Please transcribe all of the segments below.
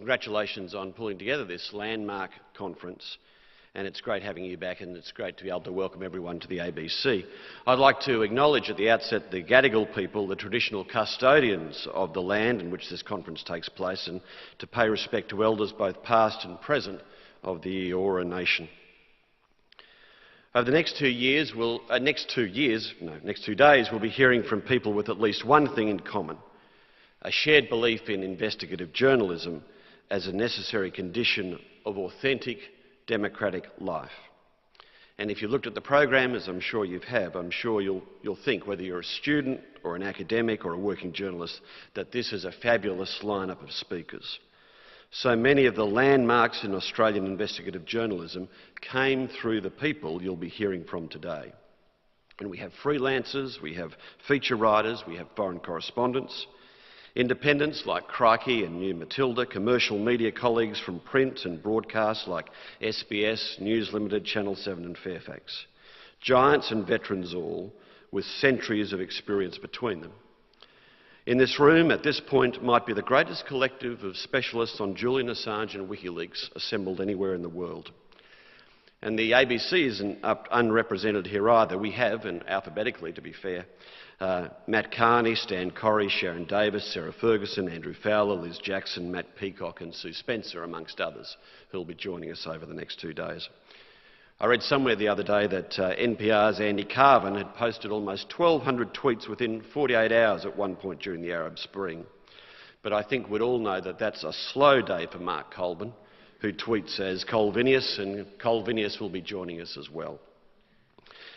Congratulations on pulling together this landmark conference, and it's great having you back, and it's great to be able to welcome everyone to the ABC. I'd like to acknowledge at the outset the Gadigal people, the traditional custodians of the land in which this conference takes place, and to pay respect to elders both past and present of the Eora Nation. Over the next 2 days, we'll be hearing from people with at least one thing in common: a shared belief in investigative journalism as a necessary condition of authentic democratic life. And if you looked at the program, as I'm sure you have, I'm sure you'll think, whether you're a student or an academic or a working journalist, that this is a fabulous lineup of speakers. So many of the landmarks in Australian investigative journalism came through the people you'll be hearing from today. And we have freelancers, we have feature writers, we have foreign correspondents, independents like Crikey and New Matilda, commercial media colleagues from print and broadcast like SBS, News Limited, Channel 7 and Fairfax. Giants and veterans all, with centuries of experience between them. In this room, at this point, might be the greatest collective of specialists on Julian Assange and WikiLeaks assembled anywhere in the world. And the ABC isn't unrepresented here either. We have, and alphabetically to be fair, Matt Carney, Stan Correy, Sharon Davis, Sarah Ferguson, Andrew Fowler, Liz Jackson, Matt Peacock and Sue Spencer, amongst others, who will be joining us over the next 2 days. I read somewhere the other day that NPR's Andy Carvin had posted almost 1,200 tweets within 48 hours at one point during the Arab Spring. But I think we'd all know that that's a slow day for Mark Colburn, who tweets as Colvinius, and Colvinius will be joining us as well.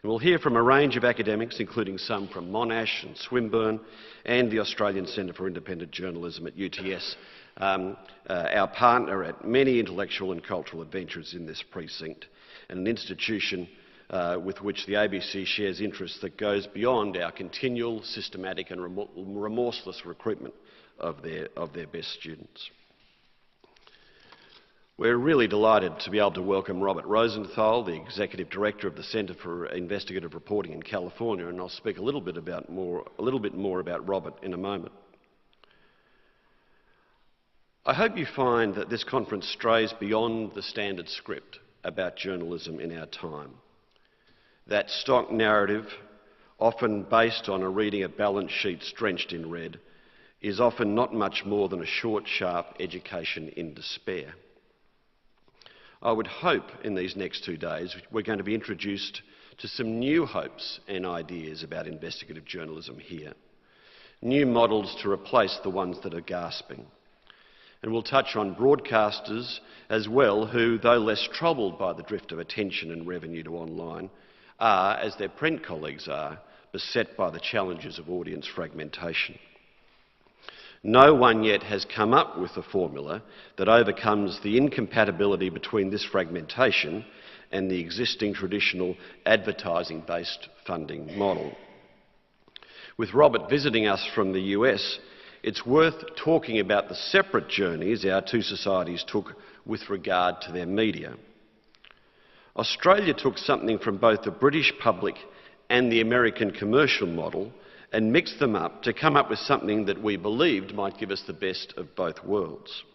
And we'll hear from a range of academics, including some from Monash and Swinburne and the Australian Centre for Independent Journalism at UTS, our partner at many intellectual and cultural adventures in this precinct, and an institution with which the ABC shares interests that goes beyond our continual, systematic and remorseless recruitment of their best students. We're really delighted to be able to welcome Robert Rosenthal, the Executive Director of the Centre for Investigative Reporting in California, and I'll speak a little bit more about Robert in a moment. I hope you find that this conference strays beyond the standard script about journalism in our time. That stock narrative, often based on a reading of balance sheets drenched in red, is often not much more than a short, sharp education in despair. I would hope in these next 2 days we're going to be introduced to some new hopes and ideas about investigative journalism here, new models to replace the ones that are gasping. And we'll touch on broadcasters as well who, though less troubled by the drift of attention and revenue to online, are, as their print colleagues are, beset by the challenges of audience fragmentation. No one yet has come up with a formula that overcomes the incompatibility between this fragmentation and the existing traditional advertising-based funding model. With Robert visiting us from the US, it's worth talking about the separate journeys our two societies took with regard to their media. Australia took something from both the British public and the American commercial model and mixed them up to come up with something that we believed might give us the best of both worlds.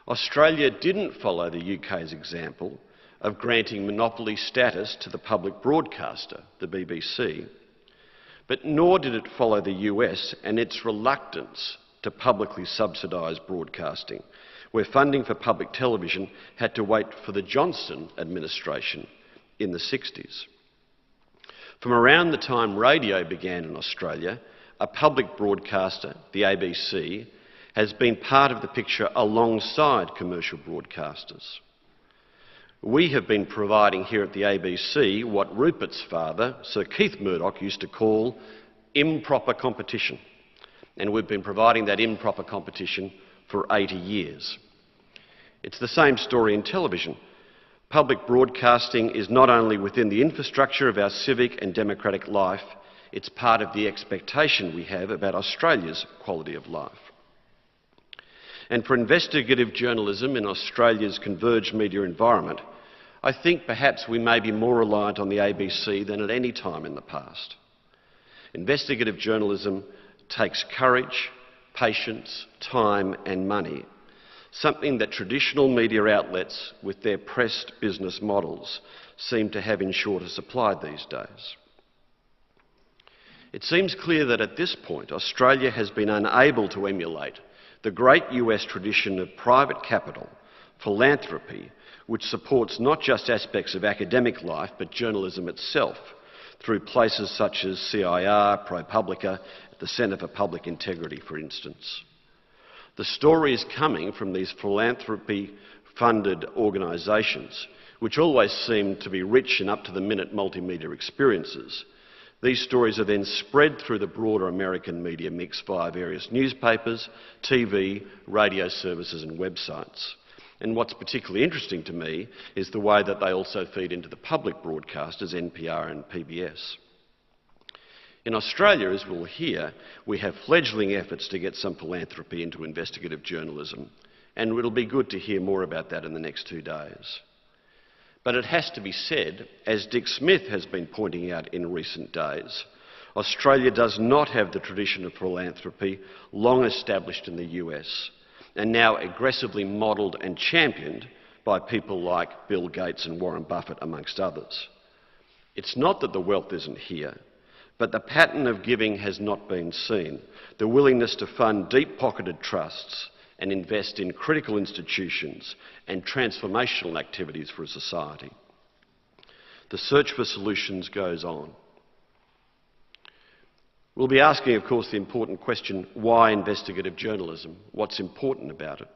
Australia didn't follow the UK's example of granting monopoly status to the public broadcaster, the BBC, but nor did it follow the US and its reluctance to publicly subsidise broadcasting, where funding for public television had to wait for the Johnson administration in the 60s. From around the time radio began in Australia, a public broadcaster, the ABC, has been part of the picture alongside commercial broadcasters. We have been providing here at the ABC what Rupert's father, Sir Keith Murdoch, used to call improper competition. And we've been providing that improper competition for 80 years. It's the same story in television. Public broadcasting is not only within the infrastructure of our civic and democratic life, it's part of the expectation we have about Australia's quality of life. And for investigative journalism in Australia's converged media environment, I think perhaps we may be more reliant on the ABC than at any time in the past. Investigative journalism takes courage, patience, time and money. something that traditional media outlets with their pressed business models seem to have in shorter supply these days. It seems clear that at this point Australia has been unable to emulate the great US tradition of private capital, philanthropy, which supports not just aspects of academic life but journalism itself through places such as CIR, ProPublica, the Centre for Public Integrity, for instance. The stories coming from these philanthropy-funded organisations, which always seem to be rich and up-to-the-minute multimedia experiences, these stories are then spread through the broader American media mix via various newspapers, TV, radio services and websites. And what's particularly interesting to me is the way that they also feed into the public broadcasters, NPR and PBS. In Australia, as we'll hear, we have fledgling efforts to get some philanthropy into investigative journalism, and it'll be good to hear more about that in the next 2 days. But it has to be said, as Dick Smith has been pointing out in recent days, Australia does not have the tradition of philanthropy long established in the US, and now aggressively modelled and championed by people like Bill Gates and Warren Buffett, amongst others. It's not that the wealth isn't here, but the pattern of giving has not been seen. The willingness to fund deep-pocketed trusts and invest in critical institutions and transformational activities for a society. The search for solutions goes on. We'll be asking, of course, the important question, why investigative journalism? What's important about it?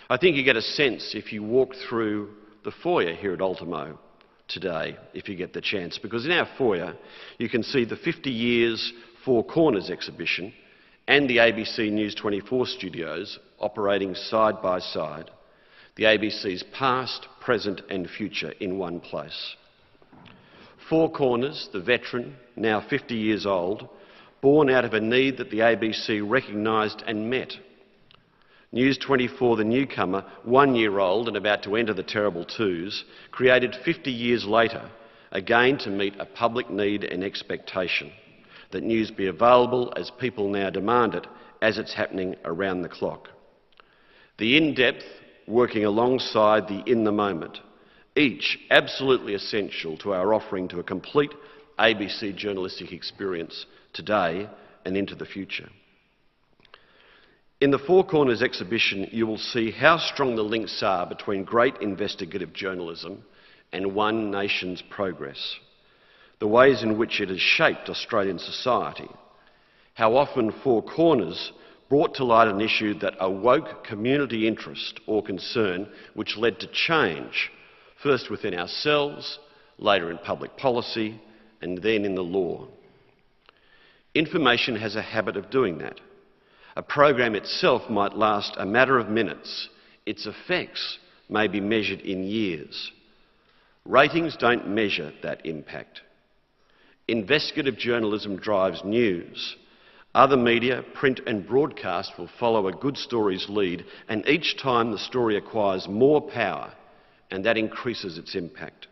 I think you get a sense if you walk through the foyer here at Ultimo today, if you get the chance, because in our foyer you can see the 50 Years Four Corners exhibition and the ABC News 24 studios operating side by side, the ABC's past, present and future in one place. Four Corners, the veteran, now 50 years old, born out of a need that the ABC recognised and met. News 24, the newcomer, 1 year old and about to enter the terrible twos, created 50 years later, again to meet a public need and expectation that news be available as people now demand it, as it's happening around the clock. The in-depth, working alongside the in-the-moment, each absolutely essential to our offering to a complete ABC journalistic experience today and into the future. In the Four Corners exhibition, you will see how strong the links are between great investigative journalism and one nation's progress, the ways in which it has shaped Australian society, how often Four Corners brought to light an issue that awoke community interest or concern which led to change, first within ourselves, later in public policy, and then in the law. Information has a habit of doing that. A program itself might last a matter of minutes. Its effects may be measured in years. Ratings don't measure that impact. Investigative journalism drives news. Other media, print and broadcast will follow a good story's lead, and each time the story acquires more power, and that increases its impact.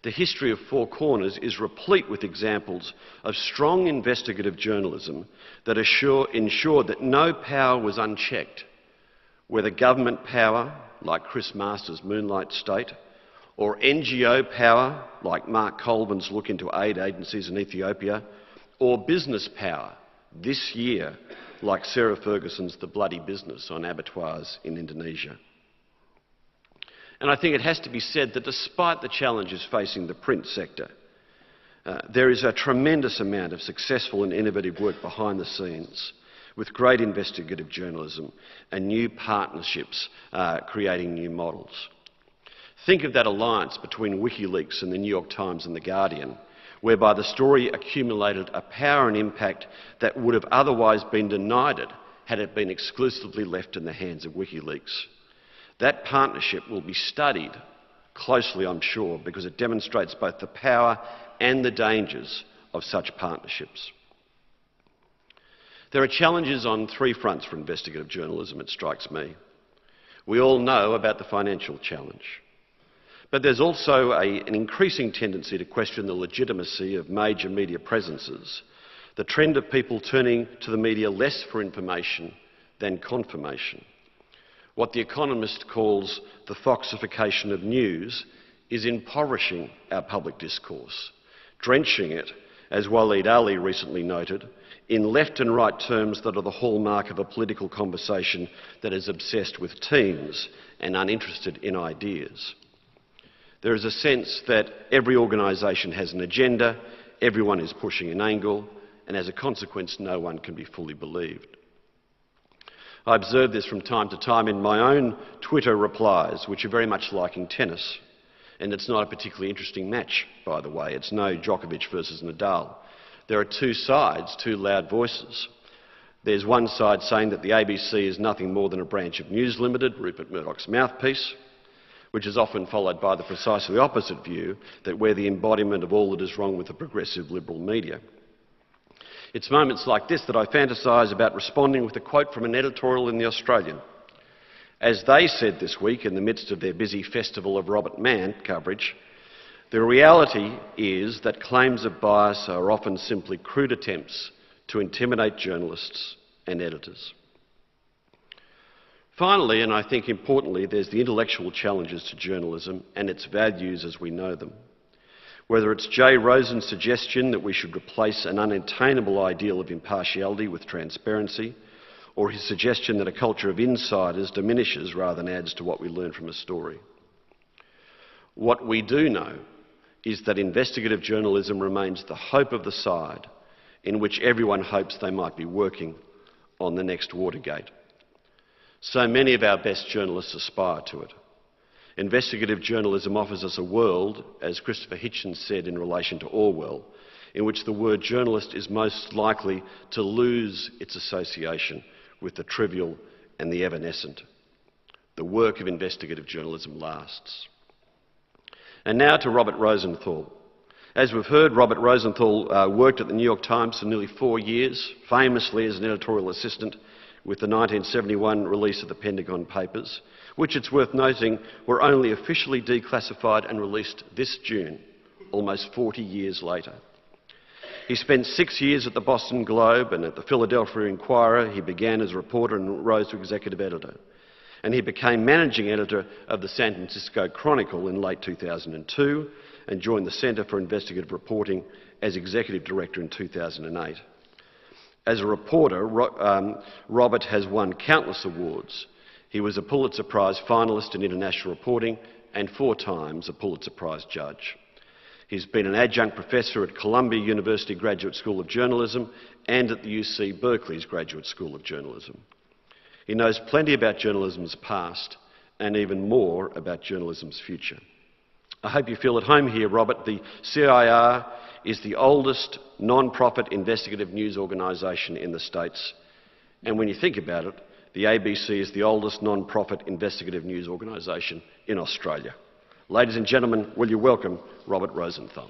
The history of Four Corners is replete with examples of strong investigative journalism that ensured that no power was unchecked, whether government power, like Chris Masters' Moonlight State, or NGO power, like Mark Colvin's look into aid agencies in Ethiopia, or business power, this year, like Sarah Ferguson's The Bloody Business on abattoirs in Indonesia. And I think it has to be said that despite the challenges facing the print sector, there is a tremendous amount of successful and innovative work behind the scenes with great investigative journalism and new partnerships creating new models. Think of that alliance between WikiLeaks and the New York Times and The Guardian, whereby the story accumulated a power and impact that would have otherwise been denied it had it been exclusively left in the hands of WikiLeaks. That partnership will be studied closely, I'm sure, because it demonstrates both the power and the dangers of such partnerships. There are challenges on three fronts for investigative journalism, it strikes me. We all know about the financial challenge. But there's also an increasing tendency to question the legitimacy of major media presences, the trend of people turning to the media less for information than confirmation. What The Economist calls the foxification of news is impoverishing our public discourse, drenching it, as Waleed Ali recently noted, in left and right terms that are the hallmark of a political conversation that is obsessed with teams and uninterested in ideas. There is a sense that every organisation has an agenda, everyone is pushing an angle, and as a consequence, no one can be fully believed. I observe this from time to time in my own Twitter replies, which are very much like in tennis. And it's not a particularly interesting match, by the way. It's no Djokovic versus Nadal. There are two sides, two loud voices. There's one side saying that the ABC is nothing more than a branch of News Limited, Rupert Murdoch's mouthpiece, which is often followed by the precisely opposite view, that we're the embodiment of all that is wrong with the progressive liberal media. It's moments like this that I fantasise about responding with a quote from an editorial in The Australian. As they said this week, in the midst of their busy Festival of Robert Mann coverage, the reality is that claims of bias are often simply crude attempts to intimidate journalists and editors. Finally, and I think importantly, there's the intellectual challenges to journalism and its values as we know them. Whether it's Jay Rosen's suggestion that we should replace an unattainable ideal of impartiality with transparency, or his suggestion that a culture of insiders diminishes rather than adds to what we learn from a story. What we do know is that investigative journalism remains the hope of the side in which everyone hopes they might be working on the next Watergate. So many of our best journalists aspire to it. Investigative journalism offers us a world, as Christopher Hitchens said in relation to Orwell, in which the word journalist is most likely to lose its association with the trivial and the evanescent. The work of investigative journalism lasts. And now to Robert Rosenthal. As we've heard, Robert Rosenthal worked at the New York Times for nearly 4 years, famously as an editorial assistant with the 1971 release of the Pentagon Papers, which, it's worth noting, were only officially declassified and released this June, almost 40 years later. He spent 6 years at the Boston Globe and at the Philadelphia Inquirer. He began as a reporter and rose to executive editor. And he became managing editor of the San Francisco Chronicle in late 2002 and joined the Centre for Investigative Reporting as executive director in 2008. As a reporter, Robert has won countless awards. He was a Pulitzer Prize finalist in international reporting and 4 times a Pulitzer Prize judge. He's been an adjunct professor at Columbia University Graduate School of Journalism and at the UC Berkeley's Graduate School of Journalism. He knows plenty about journalism's past and even more about journalism's future. I hope you feel at home here, Robert. The CIR is the oldest non-profit investigative news organisation in the States. And when you think about it, the ABC is the oldest non-profit investigative news organisation in Australia. Ladies and gentlemen, will you welcome Robert Rosenthal.